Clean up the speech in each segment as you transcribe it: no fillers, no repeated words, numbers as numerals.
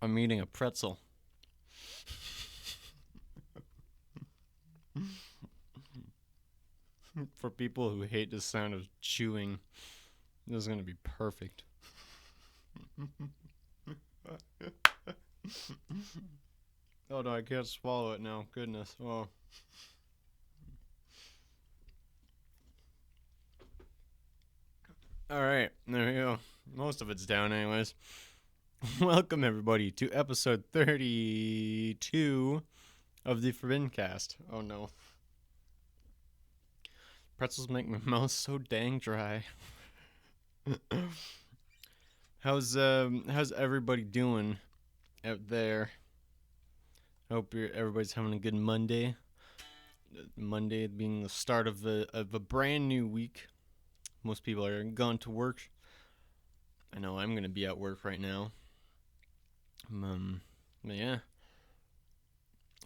I'm eating a pretzel. For people who hate the sound of chewing, this is going to be perfect. Oh no, I can't swallow it now. Goodness. Oh. Alright, there we go. Most of it's down, anyways. Welcome, everybody, to episode 32 of the ForbiddenCast. Oh no. Pretzels make my mouth so dang dry. How's everybody doing out there? Hope everybody's having a good Monday. Monday being the start of a brand new week. Most people are gone to work. I know I'm gonna be at work right now. But yeah.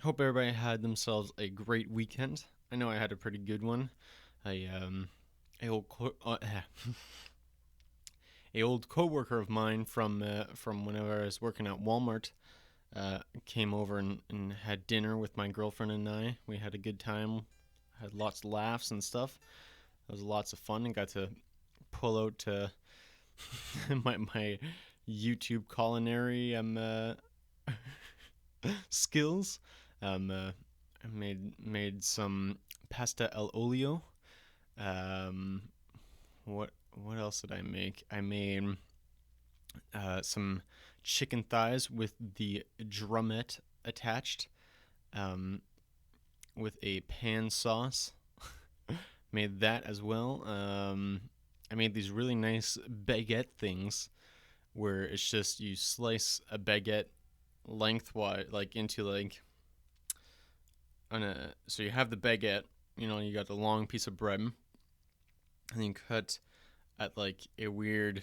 Hope everybody had themselves a great weekend. I know I had a pretty good one. A old coworker of mine from whenever I was working at Walmart came over and had dinner with my girlfriend and I. We had a good time, had lots of laughs and stuff. It was lots of fun and got to pull out my YouTube culinary skills. I made some pasta al olio. What else did I make? I made some chicken thighs with the drumette attached, with a pan sauce. Made that as well. I made these really nice baguette things where it's just you slice a baguette lengthwise, like into like so you have the baguette, you got the long piece of bread, and then you cut at like a weird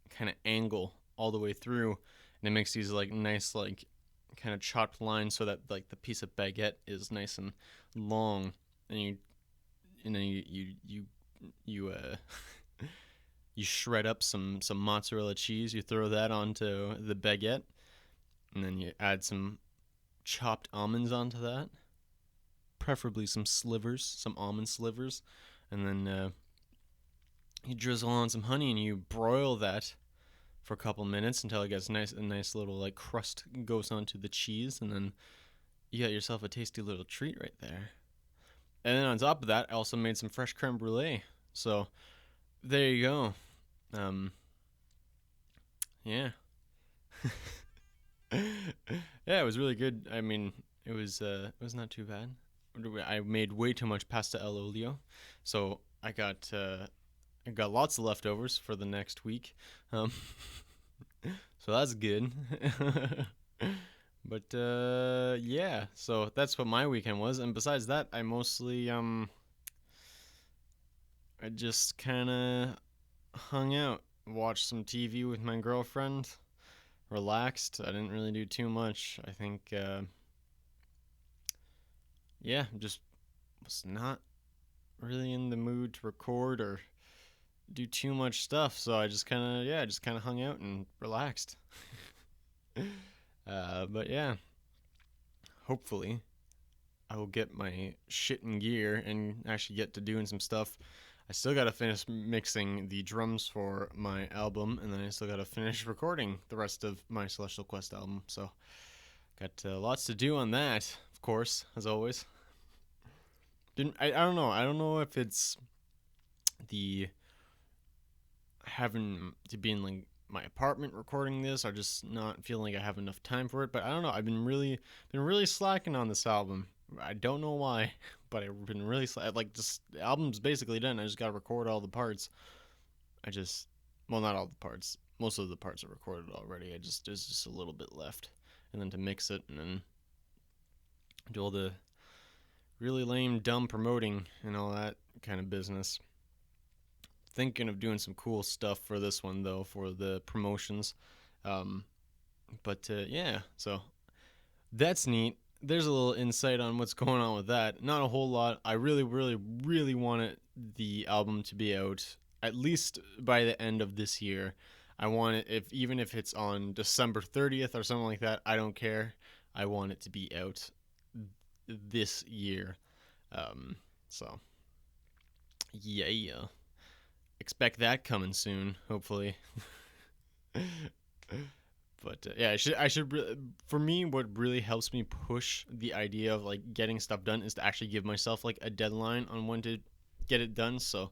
kind of angle all the way through, and it makes these like nice like kind of chopped lines so that like the piece of baguette is nice and long, and then you you shred up some mozzarella cheese. You throw that onto the baguette, and then you add some chopped almonds onto that, preferably some almond slivers, and then you drizzle on some honey and you broil that for a couple minutes until it gets a nice little like crust goes onto the cheese, and then you got yourself a tasty little treat right there. And then on top of that, I also made some fresh creme brulee. So there you go. Yeah. Yeah, it was really good. I mean, it was not too bad. I made way too much pasta al olio, so I got lots of leftovers for the next week. So that's good. But yeah, so that's what my weekend was. And besides that, I mostly I just kind of hung out, watched some TV with my girlfriend, relaxed. I didn't really do too much. I think yeah, just was not really in the mood to record or do too much stuff, so I just kind of hung out and relaxed. But yeah, hopefully I will get my shit in gear and actually get to doing some stuff. I still gotta finish mixing the drums for my album, and then I still gotta finish recording the rest of my Celestial Quest album, so got lots to do on that, of course, as always. I don't know if it's the having to be in like my apartment recording this, or just not feeling like I have enough time for it. But I don't know. I've been really slacking on this album. I don't know why, but I've been really like just the album's basically done. I just gotta record all the parts. Well, not all the parts. Most of the parts are recorded already. There's just a little bit left, and then to mix it and then do all the really lame, dumb promoting and all that kind of business. Thinking of doing some cool stuff for this one though, for the promotions. But yeah, so that's neat. There's a little insight on what's going on with that. Not a whole lot. I really wanted the album to be out at least by the end of this year. I want it, if even if it's on December 30th or something like that, I don't care. I want it to be out this year. So yeah, expect that coming soon, hopefully. But yeah, for me, what really helps me push the idea of like getting stuff done is to actually give myself like a deadline on when to get it done. So,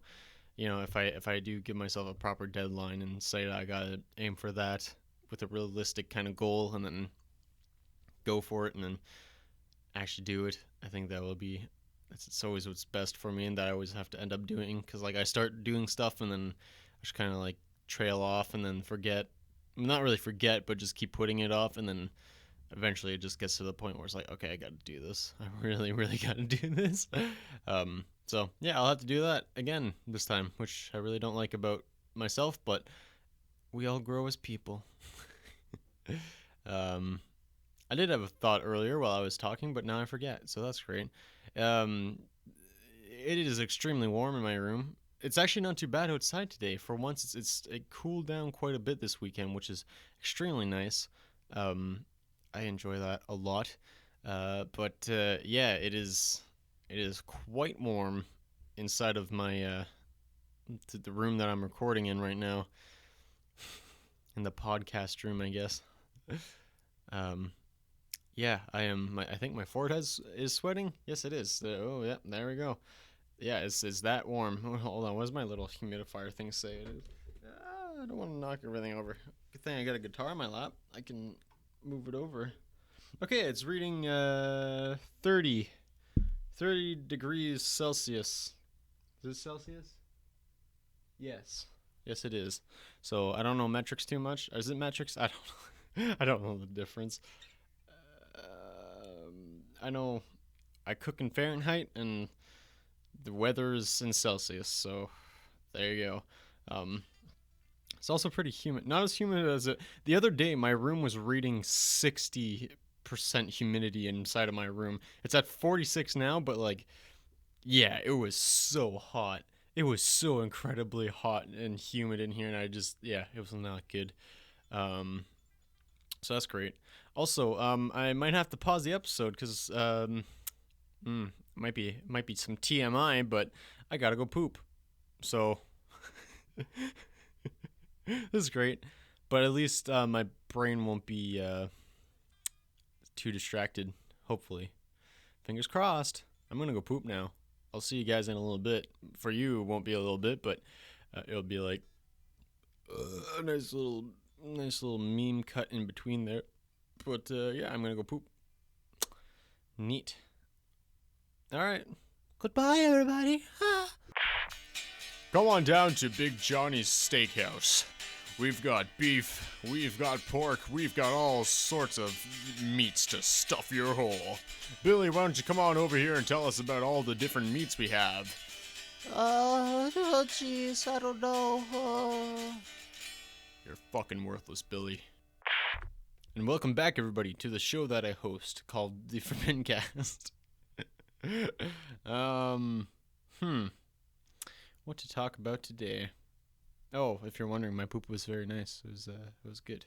if I do give myself a proper deadline and say that I gotta aim for that with a realistic kind of goal, and then go for it, and then actually do it, I think that will be, it's always what's best for me, and that I always have to end up doing, because like I start doing stuff and then I just kind of like trail off and then forget, not really forget, but just keep putting it off, and then eventually it just gets to the point where it's like, okay, I gotta do this. I really gotta do this. So yeah, I'll have to do that again this time, which I really don't like about myself, but we all grow as people. um, I did have a thought earlier while I was talking, but now I forget, so that's great. Um, it is extremely warm in my room. It's actually not too bad outside today. For once, it cooled down quite a bit this weekend, which is extremely nice. I enjoy that a lot. But yeah, it is quite warm inside of my the room that I'm recording in right now, in the podcast room, I guess. Um, yeah, I think my forehead is sweating. Yes, it is. Oh yeah, there we go. Yeah, it's that warm. Hold on, what does my little humidifier thing say? It is. I don't want to knock everything over. Good thing I got a guitar in my lap. I can move it over. Okay, it's reading 30 degrees Celsius. Is it Celsius? Yes. Yes, it is. So I don't know metrics too much. Is it metrics? I don't know. I don't know the difference. I know I cook in Fahrenheit, and the weather is in Celsius. So there you go. It's also pretty humid. Not as humid as it. The other day, my room was reading 60% humidity inside of my room. It's at 46 now, but like, yeah, it was so hot. It was so incredibly hot and humid in here, and yeah, it was not good. Um, so that's great. Also, I might have to pause the episode because might be some TMI, but I gotta go poop. So this is great, but at least my brain won't be too distracted. Hopefully, fingers crossed. I'm gonna go poop now. I'll see you guys in a little bit. For you, it won't be a little bit, but it'll be like a nice little meme cut in between there. But yeah, I'm gonna go poop. Neat. All right. Goodbye, everybody. Come on down to Big Johnny's Steakhouse. We've got beef, we've got pork, we've got all sorts of meats to stuff your hole. Billy, why don't you come on over here and tell us about all the different meats we have? Oh, jeez, I don't know. You're fucking worthless, Billy. And welcome back, everybody, to the show that I host called The ForbiddenCast. What to talk about today? Oh, if you're wondering, my poop was very nice. It was good.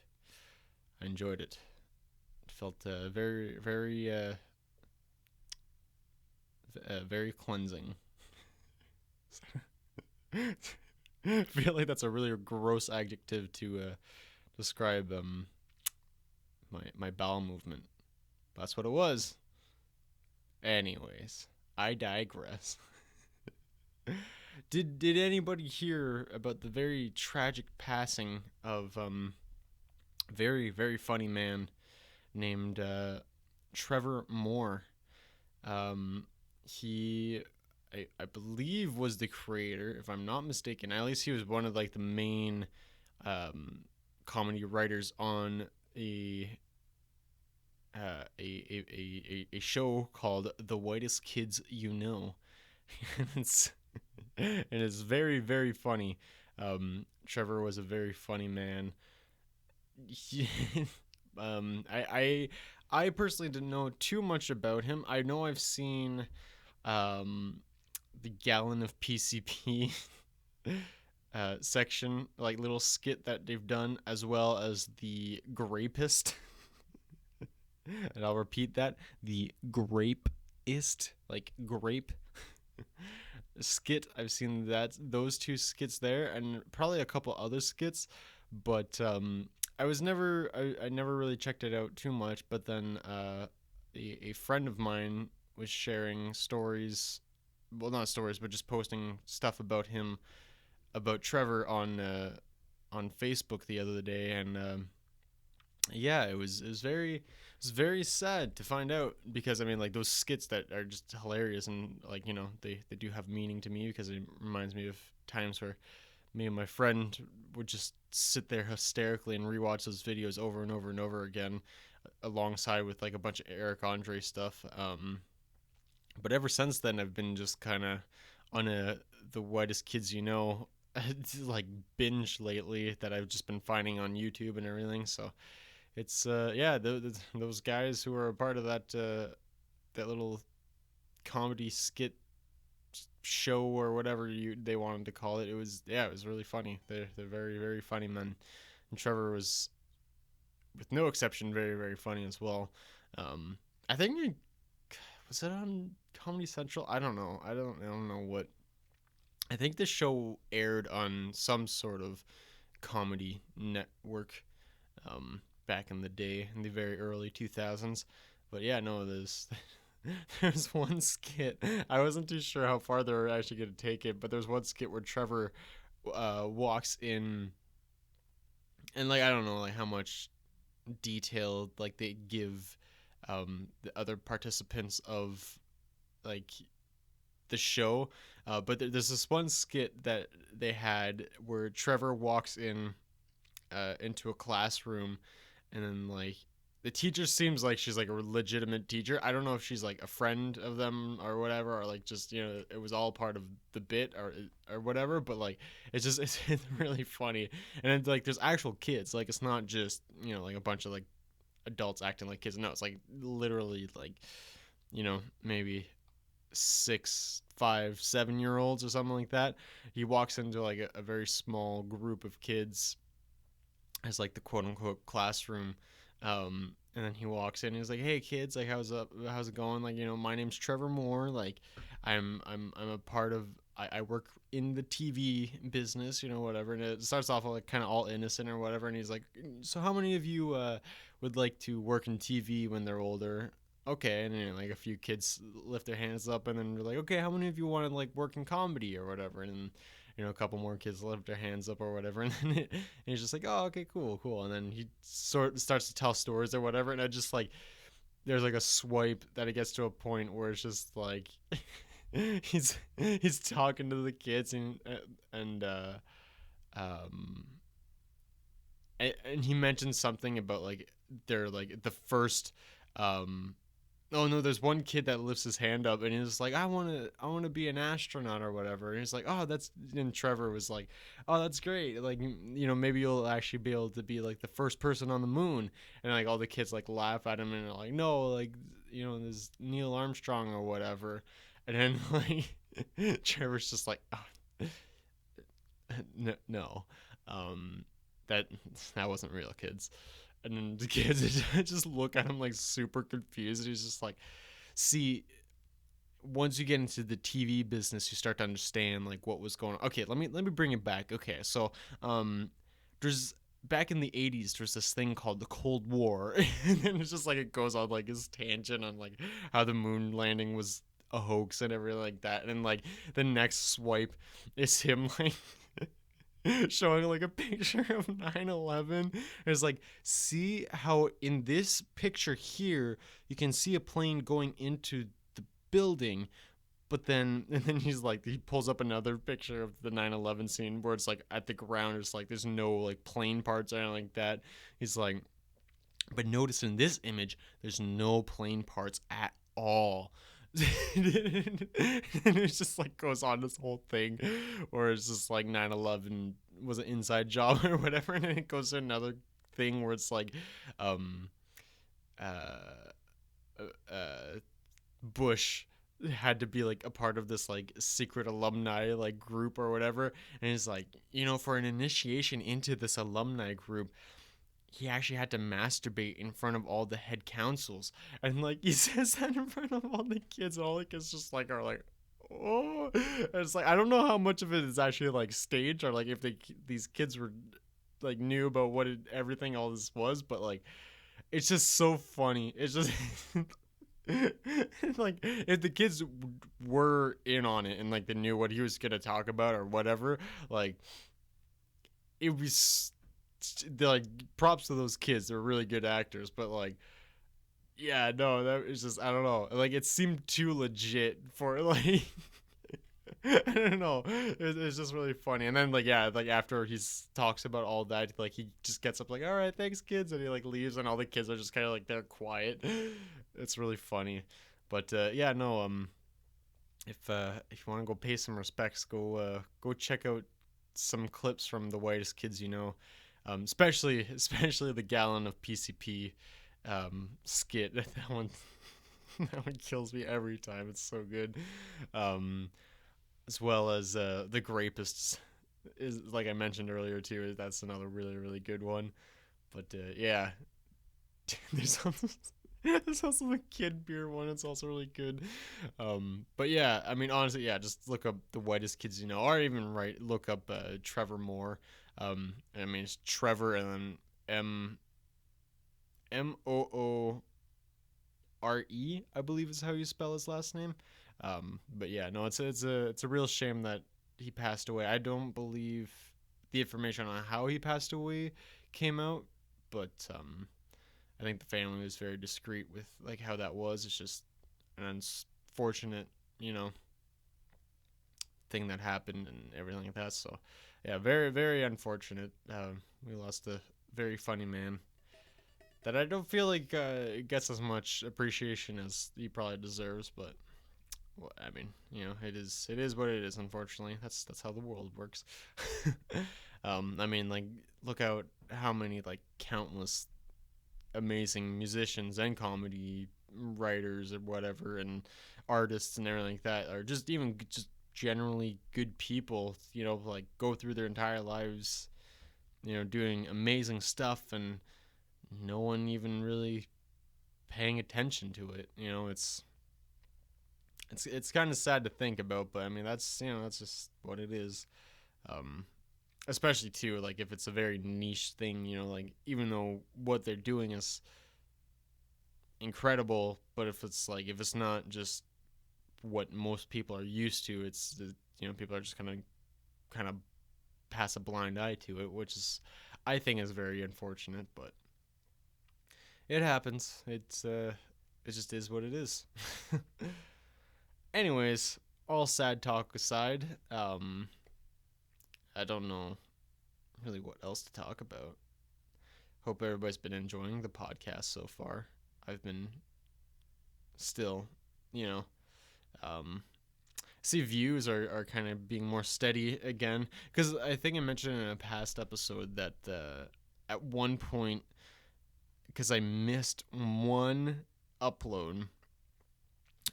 I enjoyed it. It felt very very cleansing. I feel like that's a really gross adjective to describe my bowel movement. That's what it was. Anyways, I digress. Did anybody hear about the very tragic passing of very funny man named Trevor Moore? He I believe was the creator, if I'm not mistaken. At least he was one of like the main comedy writers on a show called The Whitest Kids You Know. And it's very funny. Trevor was a very funny man. I personally didn't know too much about him. I know I've seen the gallon of PCP section, like little skit that they've done, as well as the grapist. And I'll repeat that: the grapeist, like grape skit. I've seen those two skits there, and probably a couple other skits, but I never really checked it out too much. But then a friend of mine was sharing stories, well, not stories, but just posting stuff about him, about Trevor on Facebook the other day, and yeah, it was very sad to find out, because I mean, like, those skits that are just hilarious, and like, they do have meaning to me, because it reminds me of times where me and my friend would just sit there hysterically and rewatch those videos over and over and over again, alongside with like a bunch of Eric Andre stuff. But ever since then, I've been just kind of on the Whitest Kids like binge lately, that I've just been finding on YouTube and everything. So it's yeah, those guys who are a part of that little comedy skit show, or whatever they wanted to call it. It was really funny. They're very, very funny men, and Trevor was, with no exception, very, very funny as well. I think was it on Comedy Central? I don't know. I don't know what. I think this show aired on some sort of comedy network, back in the day, in the very early 2000s. But yeah, no, there's one skit. I wasn't too sure how far they were actually going to take it, but there's one skit where Trevor walks in, and like, I don't know, like, how much detail like they give the other participants of, like, the show, but there's this one skit that they had where Trevor walks in into a classroom, and then, like, the teacher seems like she's like a legitimate teacher. I don't know if she's like a friend of them or whatever, or like, just, it was all part of the bit, or whatever. But like, it's really funny, and then, like, there's actual kids. Like, it's not just, like a bunch of like adults acting like kids. No, it's like literally, like, maybe 6, 5, 7 year olds or something like that. He walks into like a very small group of kids as like the quote unquote classroom. And then he walks in and he's like, "Hey kids, like, how's it going? Like, my name's Trevor Moore. Like, I'm a part of, I work in the TV business, whatever." And it starts off like kind of all innocent or whatever. And he's like, "So how many of you would like to work in TV when they're older?" Okay. And then, like, a few kids lift their hands up, and then they're like, "Okay, how many of you want to like work in comedy or whatever?" And then, a couple more kids lift their hands up or whatever, and then and he's just like, "Oh, okay, cool, cool." And then he sort of starts to tell stories or whatever, and I just, like, there's like a swipe that it gets to a point where it's just like he's talking to the kids, and um and he mentions something about, like, they're like the first, um oh no, there's one kid that lifts his hand up, and he's like, I want to be an astronaut or whatever. And he's like, "Oh, that's," and Trevor was like, "Oh, that's great. Like, maybe you'll actually be able to be like the first person on the moon." And like all the kids like laugh at him, and they're like, "No, like, there's Neil Armstrong or whatever." And then like Trevor's just like, "Oh, no, um that that wasn't real, kids." And then the kids just look at him like super confused. He's just like, "See, once you get into the TV business, you start to understand like what was going on." Okay, let me bring it back. Okay, so there's back in the 80s, there's this thing called the Cold War, and then it's just like it goes on like his tangent on like how the moon landing was a hoax and everything like that. And then, like, the next swipe is him like showing like a picture of 9/11. It's like, "See how in this picture here you can see a plane going into the building." But then, and then he's like, he pulls up another picture of the 9/11 scene where it's like at the ground, it's like there's no like plane parts or anything like that. He's like, "But notice in this image there's no plane parts at all." And it just like goes on this whole thing where it's just like 9/11 was an inside job or whatever, and then it goes to another thing where it's like, um uh Bush had to be like a part of this like secret alumni like group or whatever, and he's like, for an initiation into this alumni group, he actually had to masturbate in front of all the head councils, and like he says that in front of all the kids, and all the kids just like are like, oh, and it's like I don't know how much of it is actually like stage, or like if these kids were like knew about everything all this was, but like it's just so funny. It's just like if the kids were in on it and like they knew what he was gonna talk about or whatever, like it was like props to those kids. They're really good actors, but like yeah, no, that is just I don't know. Like it seemed too legit for like I don't know. It's just really funny. And then like yeah, like after he talks about all that, like he just gets up like, all right, thanks kids, and he like leaves, and all the kids are just kind of like they're quiet. It's really funny. But yeah, no. If you want to go pay some respects, go check out some clips from the whitest kids you know. Especially the gallon of PCP skit. That one that one kills me every time. It's so good. Um, as well as the Grapists is like I mentioned earlier too. That's another really really good one. But yeah, there's also, there's also the kid beer one. It's also really good. But yeah, I mean honestly, yeah, just look up the whitest kids you know, or even look up Trevor Moore. I mean it's Trevor and then Moore, I believe is how you spell his last name. But yeah, no, it's a real shame that he passed away. I don't believe the information on how he passed away came out, but I think the family was very discreet with like how that was. It's just an unfortunate, you know, thing that happened and everything like that. So yeah, very very unfortunate. We lost a very funny man that I don't feel like gets as much appreciation as he probably deserves. But well, I mean, it is what it is. Unfortunately, that's how the world works. I mean, like look out how many like countless amazing musicians and comedy writers or whatever and artists and everything like that, or just even just generally good people. Like go through their entire lives, doing amazing stuff and no one even really paying attention to it. It's kind of sad to think about, but I mean that's just what it is. Um, Especially too like if it's a very niche thing, like even though what they're doing is incredible, but if it's not just what most people are used to, it's people are just kind of pass a blind eye to it, which is I think is very unfortunate, but it happens. It just is what it is. Anyways, all sad talk aside, I don't know really what else to talk about. Hope everybody's been enjoying the podcast so far. I've been still, you know, um, see views are kind of being more steady again, because I think I mentioned in a past episode that at one point, because I missed one upload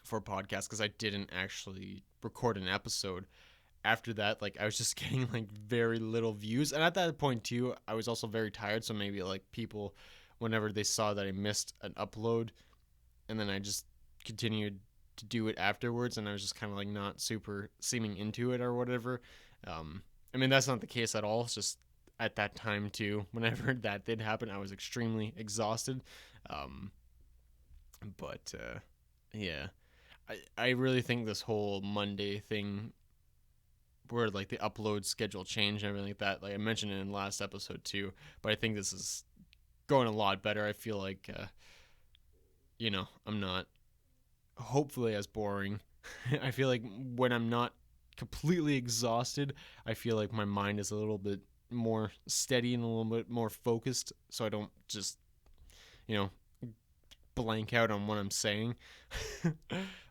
for a podcast because I didn't actually record an episode. After that, like I was just getting like very little views, and at that point too, I was also very tired. So maybe like people, whenever they saw that I missed an upload, and then I just continued to do it afterwards, and I was just kind of like not super seeming into it or whatever. I mean that's not the case at all. It's just at that time too, whenever that did happen, I was extremely exhausted. Um, but yeah, I really think this whole Monday thing where like the upload schedule changed and everything like that. Like I mentioned it in the last episode too, but I think this is going a lot better. I feel like I'm not hopefully as boring. I feel like when I'm not completely exhausted, I feel like my mind is a little bit more steady and a little bit more focused, so I don't just you know blank out on what I'm saying.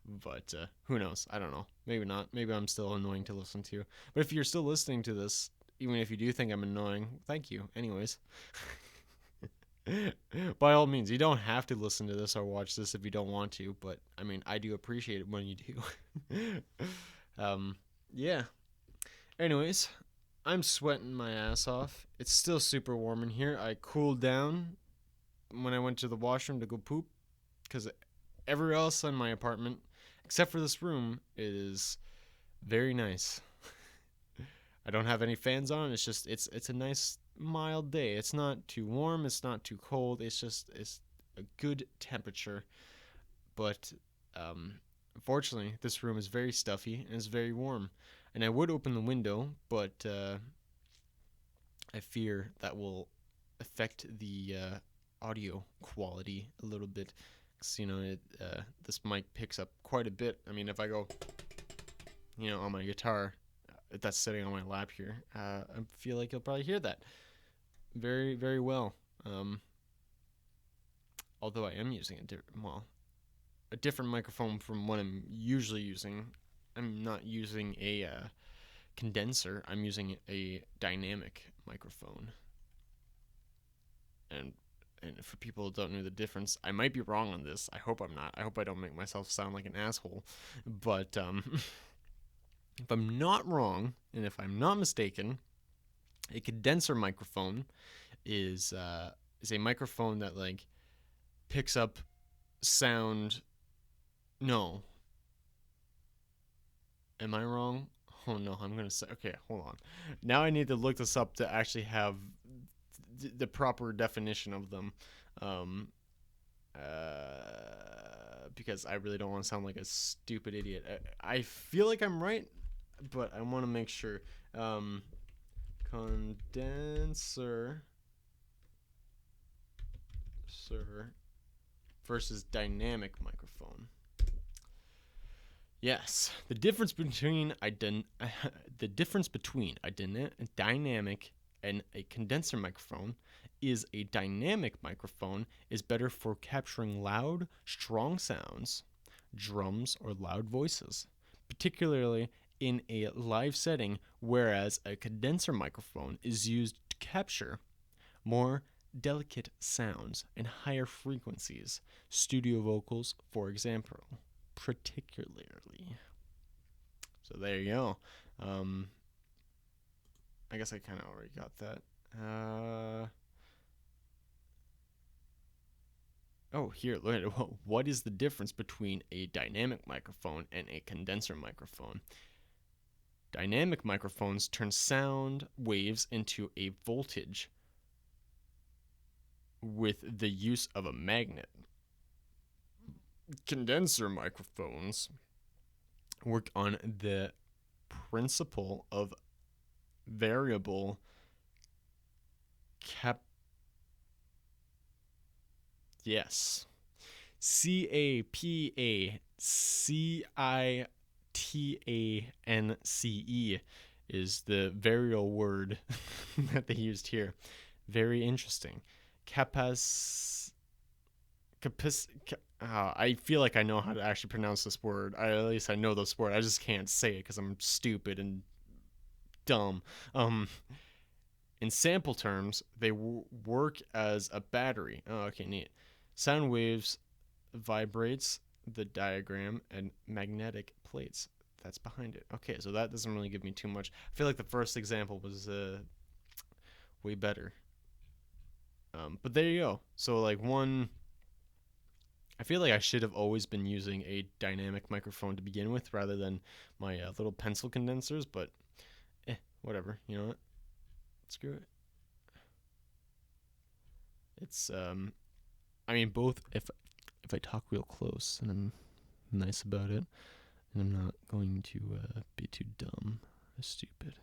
But who knows? I don't know. Maybe not. Maybe I'm still annoying to listen to. But if you're still listening to this, even if you do think I'm annoying, thank you. Anyways. By all means, you don't have to listen to this or watch this if you don't want to, but I mean, I do appreciate it when you do. um, yeah. Anyways, I'm sweating my ass off. It's still super warm in here. I cooled down when I went to the washroom to go poop because everywhere else in my apartment, except for this room, is very nice. I don't have any fans on. It's a nice mild day. It's not too warm. It's not too cold. It's a good temperature. But unfortunately, this room is very stuffy and it's very warm. And I would open the window, but I fear that will affect the audio quality a little bit. Cause, this mic picks up quite a bit. I mean, if I go, on my guitar that's sitting on my lap here, I feel like you'll probably hear that very, very well. Although I am using a different microphone from what I'm usually using. I'm not using a condenser. I'm using a dynamic microphone. And for people who don't know the difference, I might be wrong on this. I hope I'm not. I hope I don't make myself sound like an asshole. But if I'm not wrong, and if I'm not mistaken, a condenser microphone is a microphone that like picks up sound. No. Am I wrong? Oh no, I'm gonna say. Okay, hold on. Now I need to look this up to actually have the proper definition of them. Um, because I really don't want to sound like a stupid idiot. I feel like I'm right, but I want to make sure. Condenser versus dynamic microphone. Yes, the difference between a dynamic and a condenser microphone is a dynamic microphone is better for capturing loud, strong sounds, drums, or loud voices, particularly in a live setting, whereas a condenser microphone is used to capture more delicate sounds and higher frequencies, studio vocals, for example, particularly. So there you go. I guess I kind of already got that. Here, what is the difference between a dynamic microphone and a condenser microphone? Dynamic microphones turn sound waves into a voltage with the use of a magnet. Condenser microphones work on the principle of variable CAPACITANCE is the variable word that they used here. Very interesting. I feel like I know how to actually pronounce this word. At least I know this word. I just can't say it because I'm stupid and dumb. In sample terms, they work as a battery. Oh, okay, neat. Sound waves vibrates the diagram and magnetic plates that's behind it. Okay, so that doesn't really give me too much. I feel like the first example was way better. But there you go. So like I feel like I should have always been using a dynamic microphone to begin with rather than my little pencil condensers, but whatever. You know what? Screw it. It's I mean both if I talk real close and I'm nice about it and I'm not going to be too dumb or stupid.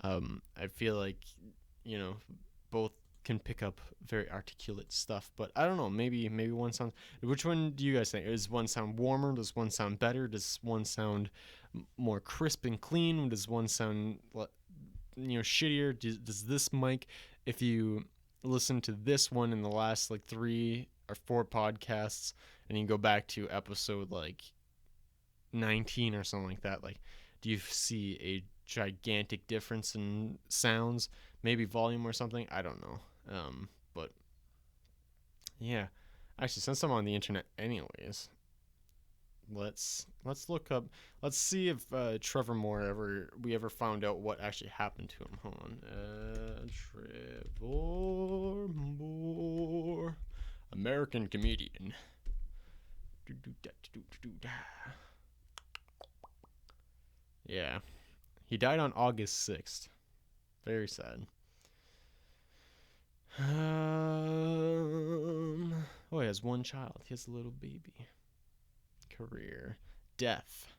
I feel like both can pick up very articulate stuff, but I don't know, maybe one sounds. Which one do you guys think? Does one sound warmer? Does one sound better? Does one sound more crisp and clean? Does one sound shittier? Does this mic, if you listen to this one in the last like 3 or 4 podcasts and you go back to episode like 19 or something like that, like do you see a gigantic difference in sounds, maybe volume or something? I don't know, but Yeah. Actually, since I'm on the internet anyways, let's look up. Let's see if Trevor Moore we ever found out what actually happened to him. Hold on. Trevor Moore, American comedian. Yeah, he died on August 6th. Very sad. Oh, he has one child. He has a little baby. Career. Death.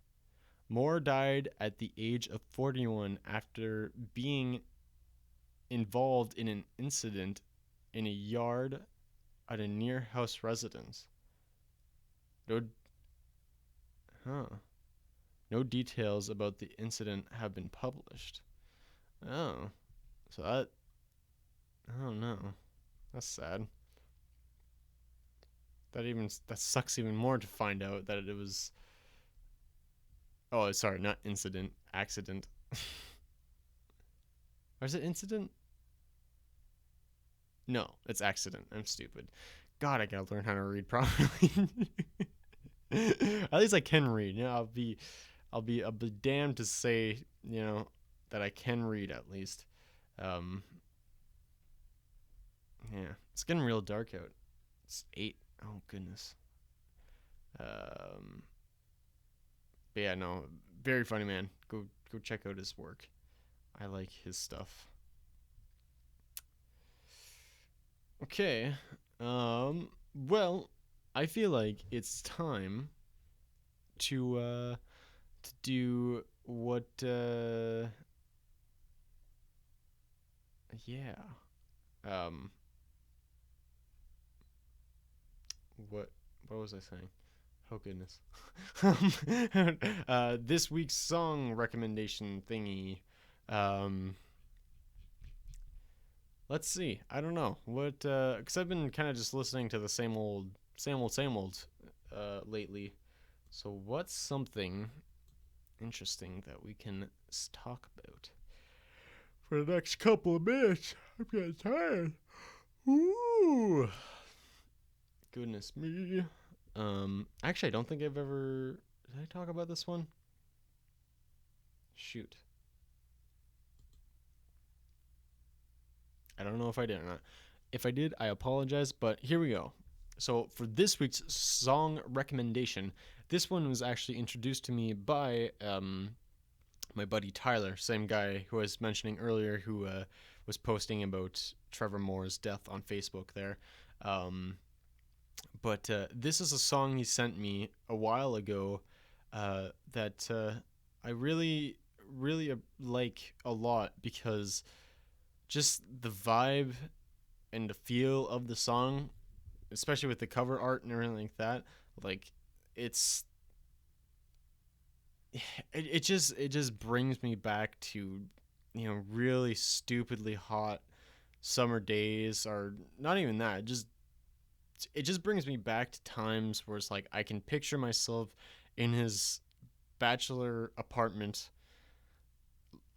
Moore died at the age of 41 after being involved in an incident in a yard at a near house residence. No, huh. No details about the incident have been published. Oh, so I don't know. That's sad. That sucks even more to find out that it was. Oh, sorry, not incident, accident. Or is it incident? No, it's accident. I'm stupid. God, I gotta learn how to read properly. At least I can read. I'll be damned to say, that I can read at least. Um, yeah, it's getting real dark out. It's 8. Oh goodness. Um, but yeah, no, very funny man. Go check out his work. I like his stuff. Okay. Well, I feel like it's time to do what yeah. Um what was I saying? Oh goodness. This week's song recommendation thingy. Um let's see. I don't know. What cuz I've been kind of just listening to the same old lately. So what's something interesting that we can talk about for the next couple of minutes? I'm getting tired. Ooh, goodness me. Actually, I don't think I've ever. Did I talk about this one? Shoot, I don't know if I did or not. If I did, I apologize. But here we go. So for this week's song recommendation, this one was actually introduced to me by my buddy Tyler, same guy who I was mentioning earlier, who was posting about Trevor Moore's death on Facebook there. But this is a song he sent me a while ago that I really like a lot because just the vibe and the feel of the song, especially with the cover art and everything like that, like it's it just brings me back to really stupidly hot summer days, or not even that, it just brings me back to times where it's like I can picture myself in his bachelor apartment,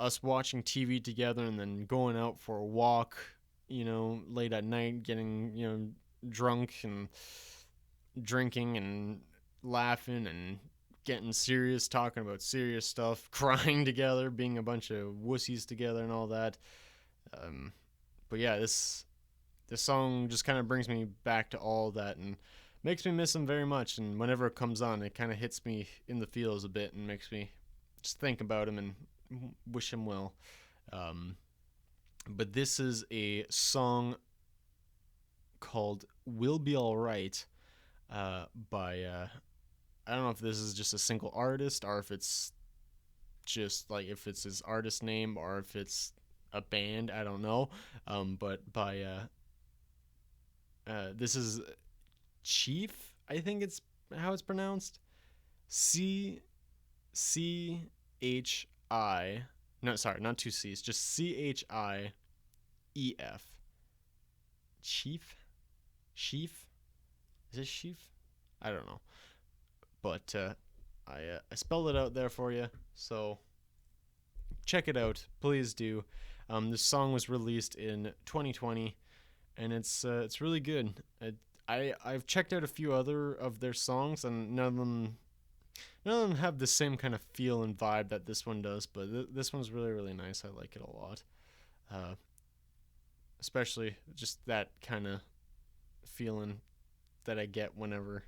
us watching TV together and then going out for a walk, late at night, getting, drunk and drinking and laughing and getting serious, talking about serious stuff, crying together, being a bunch of wussies together and all that. Um, but yeah, this song just kind of brings me back to all that and makes me miss him very much. And whenever it comes on, it kind of hits me in the feels a bit and makes me just think about him and wish him well. Um, but this is a song called "We'll Be All Right" by I don't know if this is just a single artist or if it's just like if it's his artist name or if it's a band. I don't know. But by this is Chief. I think it's how it's pronounced. C Chi. No, sorry, not two C's. Just Chief. Chief. Chief. Is it Chief? I don't know. But I spelled it out there for you. So check it out, please do. This song was released in 2020, and it's really good. I've checked out a few other of their songs, and none of them have the same kind of feel and vibe that this one does. But this one's really really nice. I like it a lot, uh, especially just that kind of feeling that I get whenever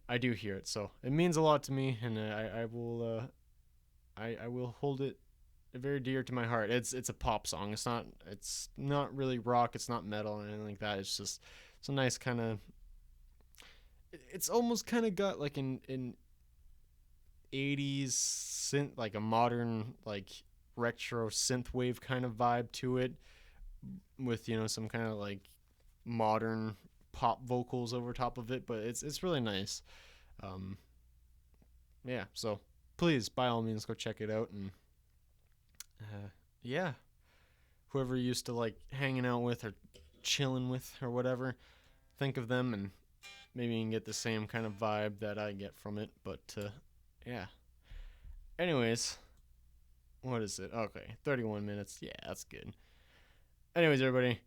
I do hear it. So it means a lot to me, and I will hold it very dear to my heart. It's a pop song. It's not really rock. It's not metal or anything like that. It's a nice kind of. It's almost kind of got like an 80s synth, like a modern like retro synthwave kind of vibe to it, with some kind of like modern pop vocals over top of it. But it's really nice. Um, yeah. So please, by all means, go check it out. And yeah, whoever you used to like hanging out with or chilling with or whatever, think of them, and maybe you can get the same kind of vibe that I get from it. But yeah. Anyways, what is it? Okay, 31 minutes. Yeah, that's good. Anyways, everybody,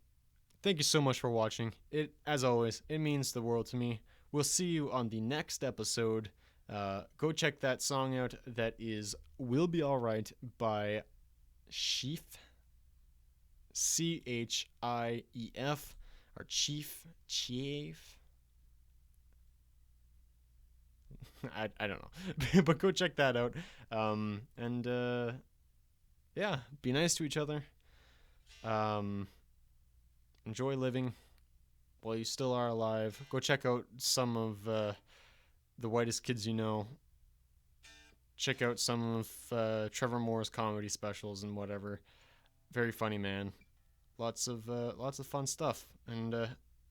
thank you so much for watching. It, as always, it means the world to me. We'll see you on the next episode. Go check that song out. That is "We'll Be Alright" by Chief, Chief, or Chief. I don't know, but go check that out. And yeah, be nice to each other. Um, enjoy living while you still are alive. Go check out some of the whitest kids you know. Check out some of Trevor Moore's comedy specials and whatever. Very funny man. Lots of fun stuff. And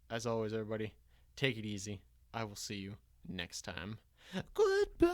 as always, everybody, take it easy. I will see you next time. Goodbye.